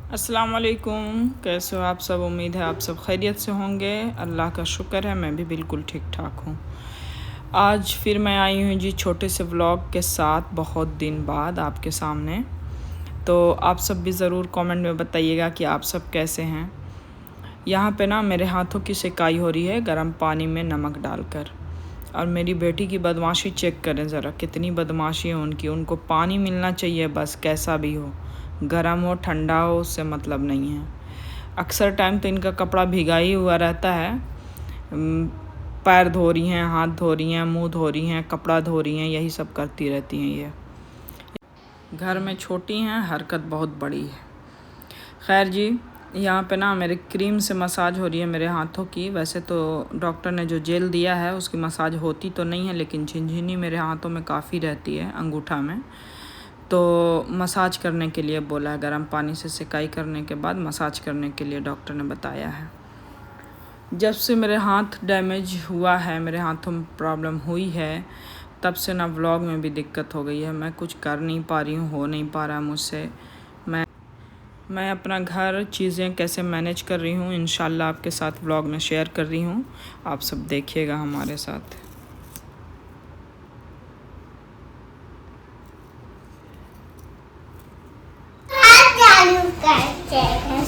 अस्सलाम वालेकुम। कैसे हो आप सब? उम्मीद है आप सब खैरियत से होंगे। अल्लाह का शुक्र है मैं भी बिल्कुल ठीक ठाक हूँ। आज फिर मैं आई हूँ जी छोटे से व्लॉग के साथ, बहुत दिन बाद आपके सामने। तो आप सब भी ज़रूर कमेंट में बताइएगा कि आप सब कैसे हैं। यहाँ पे ना मेरे हाथों की सिकाई हो रही है गर्म पानी में नमक डालकर। और मेरी बेटी की बदमाशी चेक करें ज़रा, कितनी बदमाशी है उनकी। उनको पानी मिलना चाहिए बस, कैसा भी हो, गर्म हो ठंडा हो उससे मतलब नहीं है। अक्सर टाइम तो इनका कपड़ा भीगा ही हुआ रहता है। पैर धो रही हैं, हाथ धो रही हैं, मुंह धो रही हैं, कपड़ा धो रही हैं, यही सब करती रहती हैं ये। घर में छोटी हैं, हरकत बहुत बड़ी है। खैर जी, यहाँ पे ना मेरे क्रीम से मसाज हो रही है मेरे हाथों की। वैसे तो डॉक्टर ने जो जेल दिया है उसकी मसाज होती तो नहीं है, लेकिन झिनझिनी मेरे हाथों में काफ़ी रहती है, अंगूठा में। तो मसाज करने के लिए बोला है, गर्म पानी से सिकाई करने के बाद मसाज करने के लिए डॉक्टर ने बताया है। जब से मेरे हाथ डैमेज हुआ है, मेरे हाथों में प्रॉब्लम हुई है, तब से ना व्लॉग में भी दिक्कत हो गई है। मैं कुछ कर नहीं पा रही हूँ, हो नहीं पा रहा मुझसे। मैं अपना घर चीज़ें कैसे मैनेज कर रही हूँ इंशाल्लाह आपके साथ व्लॉग में शेयर कर रही हूँ। आप सब देखिएगा हमारे साथ।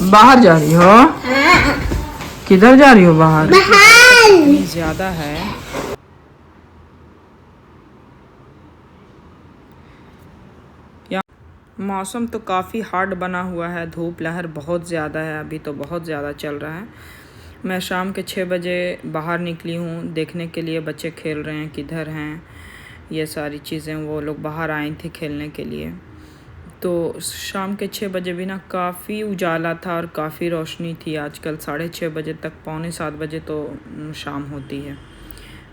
बाहर जा रही हो? किधर जा रही हो? बाहर ज़्यादा है। मौसम तो काफ़ी हार्ड बना हुआ है, धूप लहर बहुत ज़्यादा है, अभी तो बहुत ज़्यादा चल रहा है। मैं शाम के 6 बजे बाहर निकली हूँ देखने के लिए बच्चे खेल रहे हैं, किधर हैं ये सारी चीज़ें। वो लोग बाहर आए थे खेलने के लिए। तो शाम के 6 बजे भी ना काफ़ी उजाला था और काफ़ी रोशनी थी। आजकल 6:30 बजे तक, पौने 7 बजे तो शाम होती है।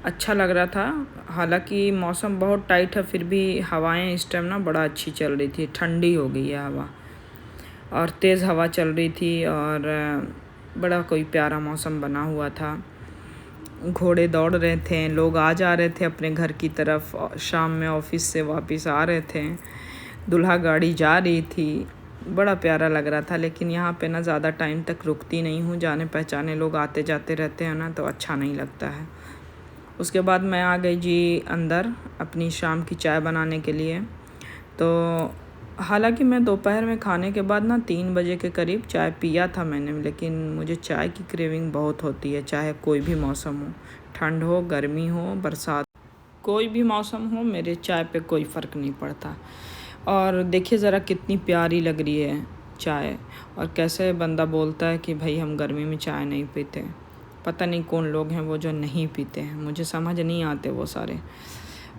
अच्छा लग रहा था। हालांकि मौसम बहुत टाइट है, फिर भी हवाएं इस टाइम ना बड़ा अच्छी चल रही थी। ठंडी हो गई है हवा और तेज़ हवा चल रही थी और बड़ा कोई प्यारा मौसम बना हुआ था। घोड़े दौड़ रहे थे, लोग आ जा रहे थे अपने घर की तरफ, शाम में ऑफिस से वापस आ रहे थे, दूल्हा गाड़ी जा रही थी। बड़ा प्यारा लग रहा था। लेकिन यहाँ पे ना ज़्यादा टाइम तक रुकती नहीं हूँ, जाने पहचाने लोग आते जाते रहते हैं ना, तो अच्छा नहीं लगता है। उसके बाद मैं आ गई जी अंदर अपनी शाम की चाय बनाने के लिए। तो हालांकि मैं दोपहर में खाने के बाद ना 3 बजे के करीब चाय पिया था मैंने, लेकिन मुझे चाय की क्रेविंग बहुत होती है, चाहे कोई भी मौसम हो, ठंड हो, गर्मी हो, बरसात, कोई भी मौसम हो, मेरे चाय पे कोई फ़र्क नहीं पड़ता। और देखिए ज़रा कितनी प्यारी लग रही है चाय, और कैसे बंदा बोलता है कि भाई हम गर्मी में चाय नहीं पीते। पता नहीं कौन लोग हैं वो जो नहीं पीते हैं, मुझे समझ नहीं आते वो सारे।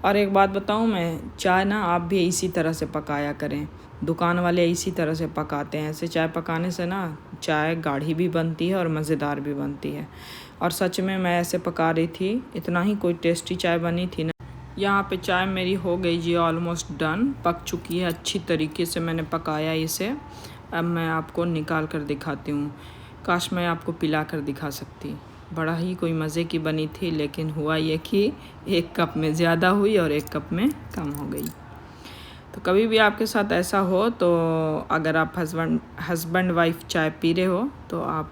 और एक बात बताऊं मैं, चाय ना आप भी इसी तरह से पकाया करें। दुकान वाले इसी तरह से पकाते हैं। ऐसे चाय पकाने से ना चाय गाढ़ी भी बनती है और मज़ेदार भी बनती है। और सच में मैं ऐसे पका रही थी, इतना ही कोई टेस्टी चाय बनी थी ना। यहाँ पे चाय मेरी हो गई जी ऑलमोस्ट डन, पक चुकी है अच्छी तरीके से। मैंने पकाया इसे। अब मैं आपको निकाल कर दिखाती हूँ। काश मैं आपको पिला कर दिखा सकती। बड़ा ही कोई मज़े की बनी थी, लेकिन हुआ ये कि 1 कप में ज़्यादा हुई और 1 कप में कम हो गई। तो कभी भी आपके साथ ऐसा हो, तो अगर आप हस्बैंड वाइफ चाय पी रहे हो तो आप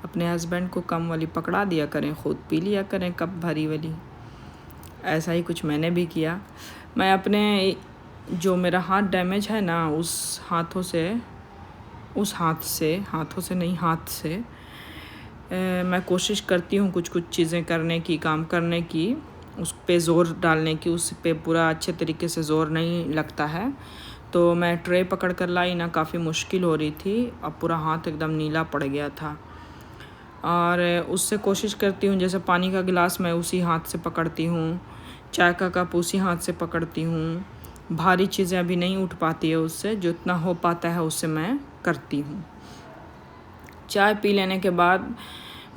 अपने हस्बैंड को कम वाली पकड़ा दिया करें, ख़ुद पी लिया करें कप भरी वाली। ऐसा ही कुछ मैंने भी किया। मैं अपने जो मेरा हाथ डैमेज है ना, उस हाथ से मैं कोशिश करती हूँ कुछ कुछ चीज़ें करने की, काम करने की, उस पे ज़ोर डालने की। उस पे पूरा अच्छे तरीके से ज़ोर नहीं लगता है। तो मैं ट्रे पकड़ कर लाई ना, काफ़ी मुश्किल हो रही थी। अब पूरा हाथ एकदम नीला पड़ गया था। और उससे कोशिश करती हूँ, जैसे पानी का गिलास मैं उसी हाथ से पकड़ती हूँ, चाय का कप उसी हाथ से पकड़ती हूँ। भारी चीज़ें अभी नहीं उठ पाती है उससे, जितना हो पाता है उससे मैं करती हूँ। चाय पी लेने के बाद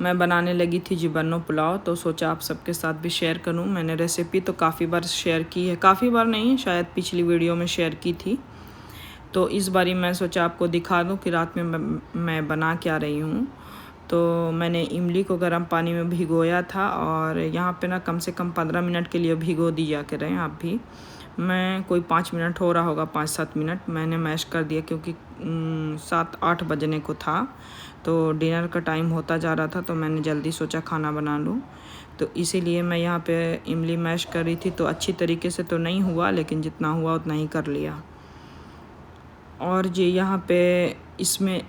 मैं बनाने लगी थी जी बन्नो पुलाव। तो सोचा आप सबके साथ भी शेयर करूं। मैंने रेसिपी तो काफ़ी बार शेयर की है, काफ़ी बार नहीं, शायद पिछली वीडियो में शेयर की थी। तो इस बारी मैं सोचा आपको दिखा दूं कि रात में मैं बना क्या रही हूँ। तो मैंने इमली को गर्म पानी में भिगोया था, और यहाँ पे ना कम से कम 15 मिनट के लिए भिगो दिया करें आप भी। मैं कोई 5 मिनट हो रहा होगा, 5-7 मिनट मैंने मैश कर दिया, क्योंकि 7-8 बजने को था तो डिनर का टाइम होता जा रहा था, तो मैंने जल्दी सोचा खाना बना लूँ। तो इसीलिए मैं यहाँ पे इमली मैश कर रही थी। तो अच्छी तरीके से तो नहीं हुआ, लेकिन जितना हुआ उतना ही कर लिया। और ये यहाँ पे इसमें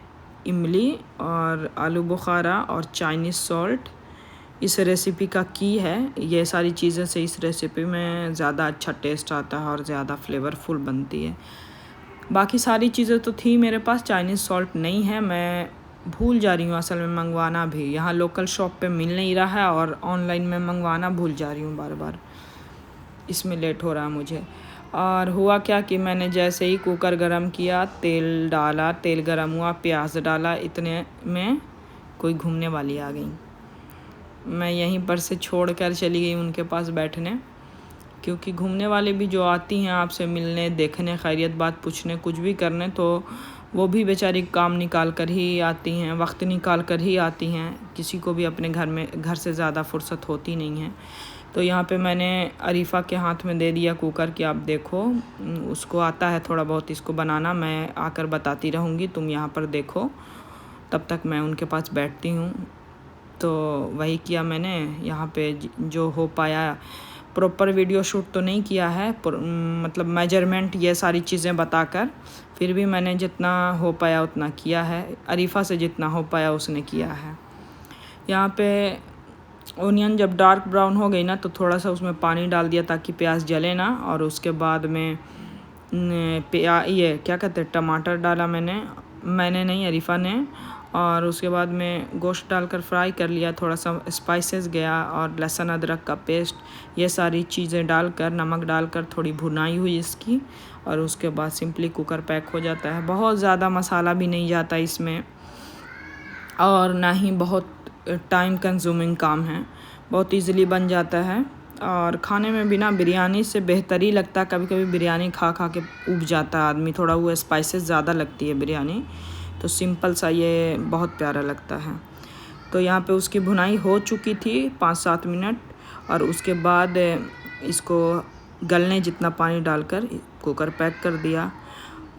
इमली और आलू बुखारा और चाइनीज़ सॉल्ट इस रेसिपी का की है। ये सारी चीज़ें से इस रेसिपी में ज़्यादा अच्छा टेस्ट आता है और ज़्यादा फ्लेवरफुल बनती है। बाकी सारी चीज़ें तो थी मेरे पास, चाइनीज़ सॉल्ट नहीं है, मैं भूल जा रही हूँ असल में मंगवाना भी। यहाँ लोकल शॉप पे मिल नहीं रहा है और ऑनलाइन में मंगवाना भूल जा रही हूँ बार बार, इसमें लेट हो रहा है मुझे। और हुआ क्या कि मैंने जैसे ही कुकर गरम किया, तेल डाला, तेल गरम हुआ, प्याज डाला, इतने में कोई घूमने वाली आ गई। मैं यहीं पर से छोड़ कर चली गई उनके पास बैठने, क्योंकि घूमने वाले भी जो आती हैं आपसे मिलने, देखने, खैरियत बात पूछने, कुछ भी करने, तो वो भी बेचारी काम निकाल कर ही आती हैं, वक्त निकाल कर ही आती हैं। किसी को भी अपने घर से ज़्यादा फुर्सत होती नहीं है। तो यहाँ पे मैंने अरीफ़ा के हाथ में दे दिया कुकर कि आप देखो, उसको आता है थोड़ा बहुत इसको बनाना, मैं आकर बताती रहूँगी, तुम यहाँ पर देखो, तब तक मैं उनके पास बैठती हूँ। तो वही किया मैंने। यहाँ पे जो हो पाया, प्रॉपर वीडियो शूट तो नहीं किया है, मतलब मेजरमेंट ये सारी चीज़ें बताकर, फिर भी मैंने जितना हो पाया उतना किया है। अरीफ़ा से जितना हो पाया उसने किया है। यहाँ पे ओनियन जब डार्क ब्राउन हो गई ना, तो थोड़ा सा उसमें पानी डाल दिया ताकि प्याज जले ना। और उसके बाद में ये क्या कहते हैं, टमाटर डाला मैंने नहीं, अरीफ़ा ने। और उसके बाद में गोश्त डालकर फ्राई कर लिया, थोड़ा सा स्पाइसेस गया और लहसुन अदरक का पेस्ट, ये सारी चीज़ें डालकर, नमक डालकर थोड़ी भुनाई हुई इसकी। और उसके बाद सिंपली कुकर पैक हो जाता है। बहुत ज़्यादा मसाला भी नहीं जाता इसमें, और ना ही बहुत टाइम कंज्यूमिंग काम है, बहुत इजीली बन जाता है। और खाने में बिना बिरयानी से बेहतर ही लगता है। कभी कभी बिरयानी खा खा के ऊब जाता है आदमी, थोड़ा वो स्पाइसेस ज़्यादा लगती है बिरयानी, तो सिंपल सा ये बहुत प्यारा लगता है। तो यहाँ पे उसकी भुनाई हो चुकी थी 5-7 मिनट, और उसके बाद इसको गलने जितना पानी डालकर कुकर पैक कर दिया।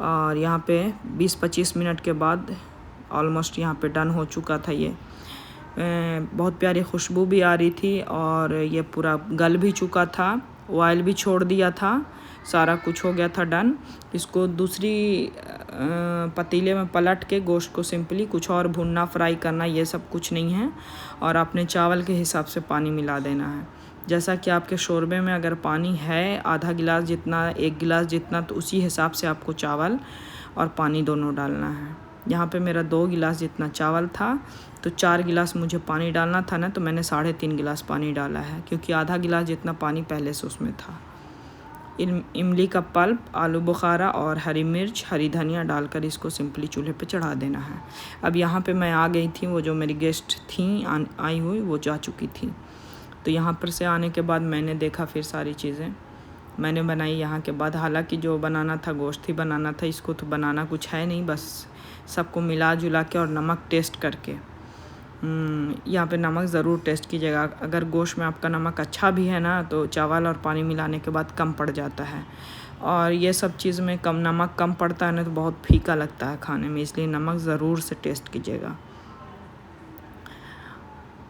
और यहाँ पे 20-25 मिनट के बाद ऑलमोस्ट यहाँ पे डन हो चुका था ये। बहुत प्यारी खुशबू भी आ रही थी और ये पूरा गल भी चुका था, ऑयल भी छोड़ दिया था, सारा कुछ हो गया था डन। इसको दूसरी पतीले में पलट के गोश्त को सिंपली कुछ और भुनना, फ्राई करना, ये सब कुछ नहीं है। और आपने चावल के हिसाब से पानी मिला देना है। जैसा कि आपके शोरबे में अगर पानी है आधा गिलास जितना, 1 गिलास जितना, तो उसी हिसाब से आपको चावल और पानी दोनों डालना है। यहाँ पे मेरा 2 गिलास जितना चावल था, तो 4 गिलास मुझे पानी डालना था ना, तो मैंने 3.5 गिलास पानी डाला है, क्योंकि आधा गिलास जितना पानी पहले से उसमें था। इमली का पल्प, आलू बुखारा और हरी मिर्च, हरी धनिया डालकर इसको सिंपली चूल्हे पे चढ़ा देना है। अब यहाँ पे मैं आ गई थी, वो जो मेरी गेस्ट थी आई हुई वो जा चुकी थी। तो यहाँ पर से आने के बाद मैंने देखा, फिर सारी चीज़ें मैंने बनाई यहाँ के बाद। हालांकि जो बनाना था गोश्त ही बनाना था, इसको तो बनाना कुछ है नहीं, बस सबको मिला जुला के और नमक टेस्ट करके। यहाँ पे नमक ज़रूर टेस्ट कीजिएगा। अगर गोश्त में आपका नमक अच्छा भी है ना, तो चावल और पानी मिलाने के बाद कम पड़ जाता है। और ये सब चीज़ में नमक कम पड़ता है ना, तो बहुत फीका लगता है खाने में, इसलिए नमक ज़रूर से टेस्ट कीजिएगा।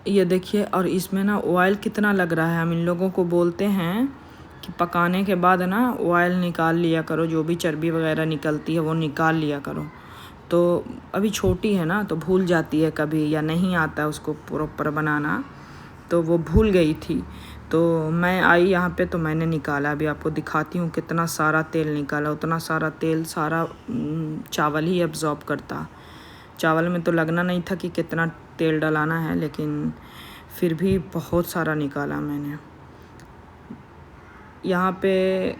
ये देखिए, और इसमें ना ऑयल कितना लग रहा है। हम इन लोगों को बोलते हैं कि पकाने के बाद ना ऑयल निकाल लिया करो, जो भी चर्बी वगैरह निकलती है वो निकाल लिया करो। तो अभी छोटी है ना, तो भूल जाती है कभी, या नहीं आता है उसको प्रॉपर बनाना, तो वो भूल गई थी। तो मैं आई यहाँ पे तो मैंने निकाला, अभी आपको दिखाती हूँ कितना सारा तेल निकाला। उतना सारा तेल सारा चावल ही एब्जॉर्ब करता। चावल में तो लगना नहीं था कि कितना तेल डलाना है, लेकिन फिर भी बहुत सारा निकाला मैंने। यहाँ पे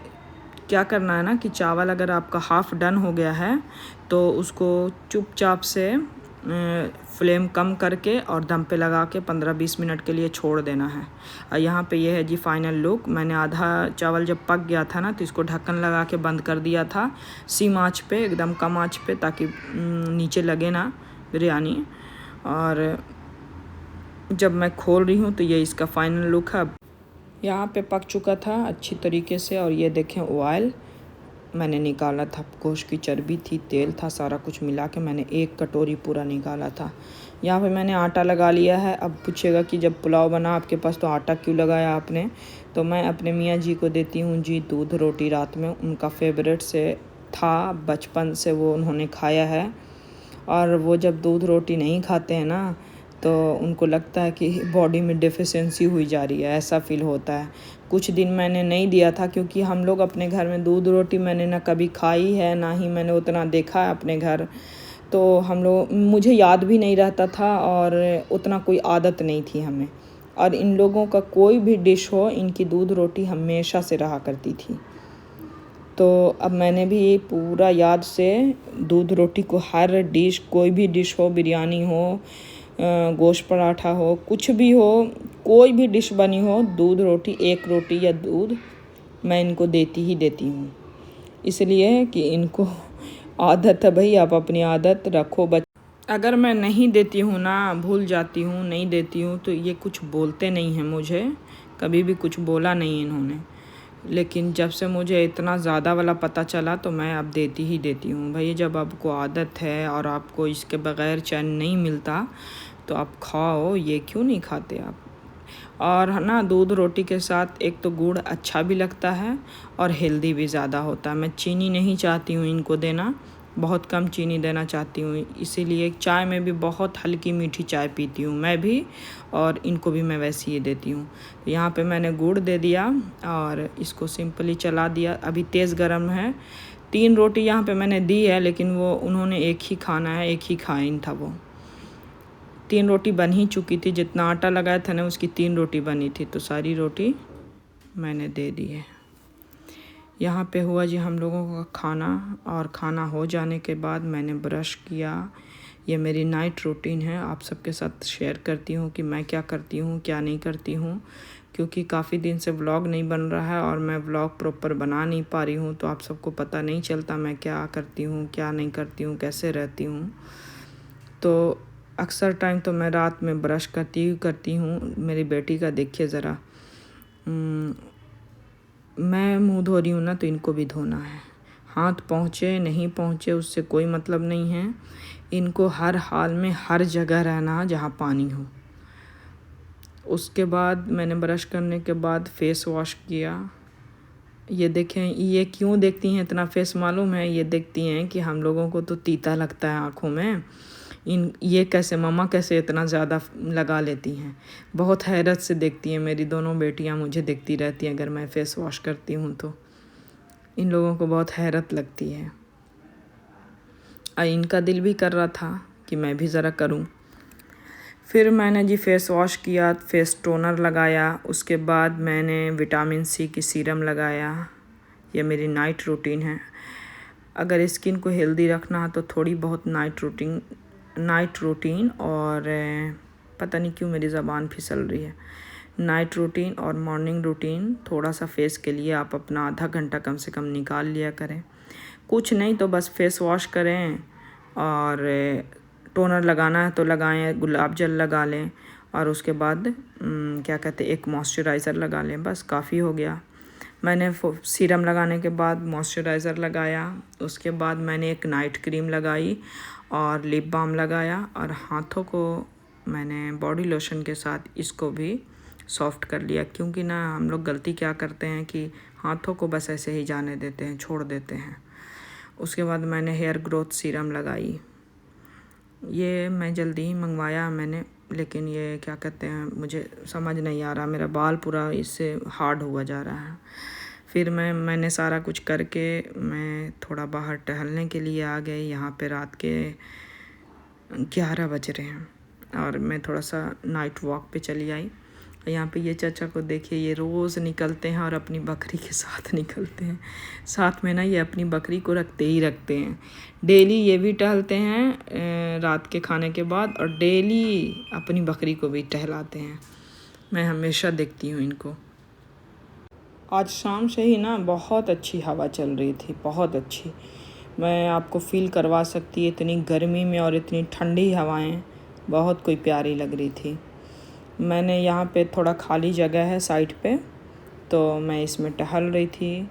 क्या करना है ना कि चावल अगर आपका हाफ़ डन हो गया है, तो उसको चुपचाप से फ्लेम कम करके और दम पे लगा के 15-20 मिनट के लिए छोड़ देना है। और यहाँ पे ये है जी फाइनल लुक। मैंने आधा चावल जब पक गया था ना, तो इसको ढक्कन लगा के बंद कर दिया था, सीम आँच पे, एकदम कम आँच पे, ताकि नीचे लगे ना बिरयानी। और जब मैं खोल रही हूँ तो ये इसका फाइनल लुक है। यहाँ पे पक चुका था अच्छी तरीके से। और ये देखें ऑयल मैंने निकाला था, गोश्त की चर्बी थी, तेल था, सारा कुछ मिला के मैंने 1 कटोरी पूरा निकाला था। यहाँ पे मैंने आटा लगा लिया है। अब पूछेगा कि जब पुलाव बना आपके पास तो आटा क्यों लगाया आपने? तो मैं अपने मियाँ जी को देती हूँ जी दूध रोटी रात में, उनका फेवरेट से था, बचपन से वो उन्होंने खाया है। और वो जब दूध रोटी नहीं खाते हैं ना तो उनको लगता है कि बॉडी में डेफिशिएंसी हुई जा रही है, ऐसा फ़ील होता है। कुछ दिन मैंने नहीं दिया था क्योंकि हम लोग अपने घर में दूध रोटी मैंने ना कभी खाई है, ना ही मैंने उतना देखा है अपने घर। तो हम लोग, मुझे याद भी नहीं रहता था और उतना कोई आदत नहीं थी हमें। और इन लोगों का कोई भी डिश हो, इनकी दूध रोटी हमेशा से रहा करती थी। तो अब मैंने भी पूरा याद से दूध रोटी को हर डिश, कोई भी डिश हो, बिरयानी हो, गोश्त पराठा हो, कुछ भी हो, कोई भी डिश बनी हो, दूध रोटी, 1 रोटी या दूध मैं इनको देती ही देती हूँ। इसलिए कि इनको आदत है भाई, आप अपनी आदत रखो। अगर मैं नहीं देती हूँ ना, भूल जाती हूँ, नहीं देती हूँ, तो ये कुछ बोलते नहीं हैं मुझे, कभी भी कुछ बोला नहीं इन्होंने। लेकिन जब से मुझे इतना ज़्यादा वाला पता चला तो मैं अब देती ही देती हूँ। भाई जब आपको आदत है और आपको इसके बग़ैर चैन नहीं मिलता तो आप खाओ, ये क्यों नहीं खाते आप? और है ना, दूध रोटी के साथ एक तो गुड़ अच्छा भी लगता है और हेल्दी भी ज़्यादा होता है। मैं चीनी नहीं चाहती हूँ इनको देना, बहुत कम चीनी देना चाहती हूँ। इसीलिए चाय में भी बहुत हल्की मीठी चाय पीती हूँ मैं भी, और इनको भी मैं वैसे ही देती हूँ। तो यहाँ पे मैंने गुड़ दे दिया और इसको सिंपली चला दिया। अभी तेज़ गरम है। 3 रोटी यहाँ पे मैंने दी है, लेकिन वो उन्होंने एक ही खाना है, एक ही खाइन था वो। 3 रोटी बन ही चुकी थी, जितना आटा लगाया था ना उसकी 3 रोटी बनी थी, तो सारी रोटी मैंने दे दी है। यहाँ पे हुआ जी हम लोगों का खाना, और खाना हो जाने के बाद मैंने ब्रश किया। ये मेरी नाइट रूटीन है, आप सबके साथ शेयर करती हूँ कि मैं क्या करती हूँ, क्या नहीं करती हूँ, क्योंकि काफ़ी दिन से व्लॉग नहीं बन रहा है और मैं व्लॉग प्रॉपर बना नहीं पा रही हूँ, तो आप सबको पता नहीं चलता मैं क्या करती हूँ, क्या नहीं करती हूँ, कैसे रहती हूँ। तो अक्सर टाइम तो मैं रात में ब्रश करती हूँ। मेरी बेटी का देखिए ज़रा, मैं मुंह धो रही हूँ ना तो इनको भी धोना है। हाथ पहुँचे नहीं पहुँचे उससे कोई मतलब नहीं है, इनको हर हाल में हर जगह रहना जहाँ पानी हो। उसके बाद मैंने ब्रश करने के बाद फेस वॉश किया। ये देखें, ये क्यों देखती हैं इतना फेस मालूम है? ये देखती हैं कि हम लोगों को तो तीता लगता है आँखों में, ये कैसे मम्मा कैसे इतना ज़्यादा लगा लेती हैं। बहुत हैरत से देखती हैं मेरी दोनों बेटियां, मुझे देखती रहती हैं अगर मैं फ़ेस वॉश करती हूँ तो। इन लोगों को बहुत हैरत लगती है और इनका दिल भी कर रहा था कि मैं भी ज़रा करूँ। फिर मैंने जी फ़ेस वॉश किया, फेस टोनर लगाया, उसके बाद मैंने विटामिन सी की सीरम लगाया। ये मेरी नाइट रूटीन है। अगर स्किन को हेल्दी रखना है तो थोड़ी बहुत नाइट रूटीन और पता नहीं क्यों मेरी ज़बान फिसल रही है, नाइट रूटीन और मॉर्निंग रूटीन थोड़ा सा फेस के लिए आप अपना आधा घंटा कम से कम निकाल लिया करें। कुछ नहीं तो बस फेस वॉश करें और टोनर लगाना है तो लगाएं, गुलाब जल लगा लें और उसके बाद क्या कहते हैं, एक मॉइस्चराइज़र लगा लें, बस काफ़ी हो गया। मैंने सीरम लगाने के बाद मॉइस्चराइज़र लगाया, उसके बाद मैंने एक नाइट क्रीम लगाई और लिप बाम लगाया, और हाथों को मैंने बॉडी लोशन के साथ इसको भी सॉफ्ट कर लिया। क्योंकि ना हम लोग गलती क्या करते हैं कि हाथों को बस ऐसे ही जाने देते हैं, छोड़ देते हैं। उसके बाद मैंने हेयर ग्रोथ सीरम लगाई। ये मैं जल्दी ही मंगवाया मैंने, लेकिन ये क्या कहते हैं मुझे समझ नहीं आ रहा, मेरा बाल पूरा इससे हार्ड हुआ जा रहा है। फिर मैंने सारा कुछ करके मैं थोड़ा बाहर टहलने के लिए आ गई। यहाँ पे रात के 11 बज रहे हैं और मैं थोड़ा सा नाइट वॉक पे चली आई। यहाँ पे ये चाचा को देखिए, ये रोज़ निकलते हैं और अपनी बकरी के साथ निकलते हैं। साथ में ना ये अपनी बकरी को रखते ही रखते हैं। डेली ये भी टहलते हैं रात के खाने के बाद, और डेली अपनी बकरी को भी टहलाते हैं। मैं हमेशा देखती हूँ इनको। आज शाम से ही ना बहुत अच्छी हवा चल रही थी, बहुत अच्छी। मैं आपको फ़ील करवा सकती, इतनी गर्मी में और इतनी ठंडी हवाएं बहुत कोई प्यारी लग रही थी। मैंने यहाँ पे थोड़ा खाली जगह है साइड पे, तो मैं इसमें टहल रही थी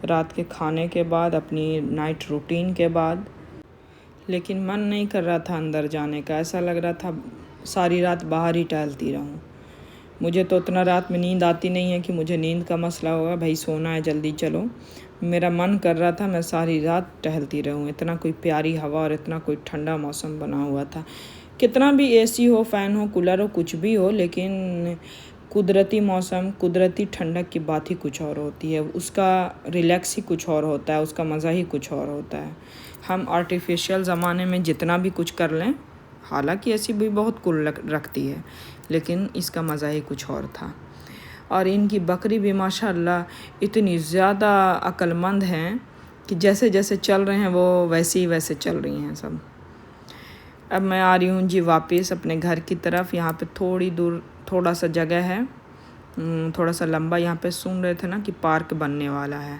रात के खाने के बाद, अपनी नाइट रूटीन के बाद। लेकिन मन नहीं कर रहा था अंदर जाने का, ऐसा लग रहा था सारी रात बाहर ही टहलती रहूं। मुझे तो उतना रात में नींद आती नहीं है कि मुझे नींद का मसला होगा, भाई सोना है जल्दी चलो। मेरा मन कर रहा था मैं सारी रात टहलती रहूं। इतना कोई प्यारी हवा और इतना कोई ठंडा मौसम बना हुआ था। कितना भी एसी हो, फ़ैन हो, कूलर हो, कुछ भी हो, लेकिन कुदरती मौसम, कुदरती ठंडक की बात ही कुछ और होती है। उसका रिलैक्स ही कुछ और होता है, उसका मज़ा ही कुछ और होता है। हम आर्टिफिशियल ज़माने में जितना भी कुछ कर लें, हालांकि ऐसी भी बहुत कुल रखती है, लेकिन इसका मज़ा ही कुछ और था। और इनकी बकरी भी माशाअल्लाह इतनी ज़्यादा अक्लमंद हैं कि जैसे जैसे चल रहे हैं वो वैसे ही वैसे चल रही हैं सब। अब मैं आ रही हूँ जी वापस अपने घर की तरफ। यहाँ पे थोड़ी दूर थोड़ा सा जगह है, थोड़ा सा लंबा। यहाँ पे सुन रहे थे ना कि पार्क बनने वाला है,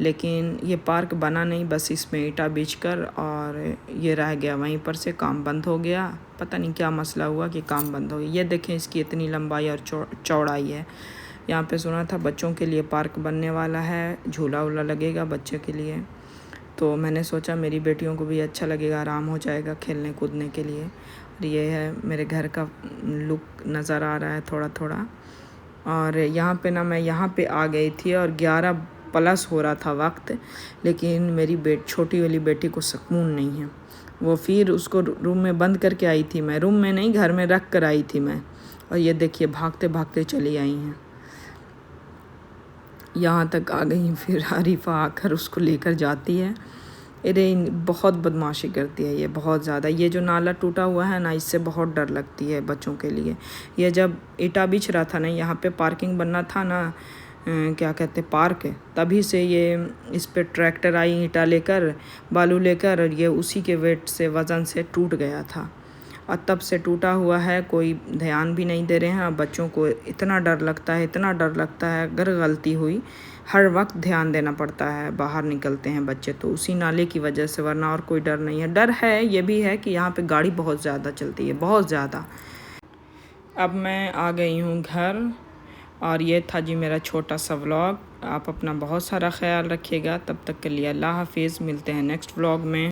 लेकिन ये पार्क बना नहीं, बस इसमें ईंटा बिछकर और ये रह गया, वहीं पर से काम बंद हो गया। पता नहीं क्या मसला हुआ कि काम बंद हो गया। ये देखें इसकी इतनी लंबाई और चौड़ाई है। यहाँ पे सुना था बच्चों के लिए पार्क बनने वाला है, झूला वूला लगेगा बच्चे के लिए। तो मैंने सोचा मेरी बेटियों को भी अच्छा लगेगा, आराम हो जाएगा खेलने कूदने के लिए। और ये है मेरे घर का लुक नज़र आ रहा है थोड़ा थोड़ा। और यहाँ पे ना मैं यहाँ पे आ गई थी और 11+ हो रहा था वक्त, लेकिन मेरी छोटी वाली बेटी को सुकून नहीं है। वो फिर उसको रूम में बंद करके आई थी मैं, रूम में नहीं घर में रख कर आई थी मैं। और ये देखिए भागते भागते चली आई हैं, यहाँ तक आ गई। फिर आरिफा आकर उसको लेकर जाती है। अरे बहुत बदमाशी करती है ये, बहुत ज़्यादा। ये जो नाला टूटा हुआ है ना, इससे बहुत डर लगती है बच्चों के लिए। ये जब ईंटा बिछ रहा था ना, यहाँ पे पार्किंग बनना था ना, क्या कहते पार्क, तभी से ये इस पे ट्रैक्टर आई ईंटा लेकर, बालू लेकर, और ये उसी के वेट से, वज़न से टूट गया था। और तब से टूटा हुआ है, कोई ध्यान भी नहीं दे रहे हैं। बच्चों को इतना डर लगता है, इतना डर लगता है, अगर गलती हुई हर वक्त ध्यान देना पड़ता है। बाहर निकलते हैं बच्चे तो उसी नाले की वजह से, वरना और कोई डर नहीं है। डर है ये भी है कि यहाँ पे गाड़ी बहुत ज़्यादा चलती है, बहुत ज़्यादा। अब मैं आ गई हूँ घर, और ये था जी मेरा छोटा सा व्लॉग। आप अपना बहुत सारा ख्याल रखिएगा। तब तक के लिए अल्लाह हाफिज़। मिलते हैं नेक्स्ट व्लॉग में।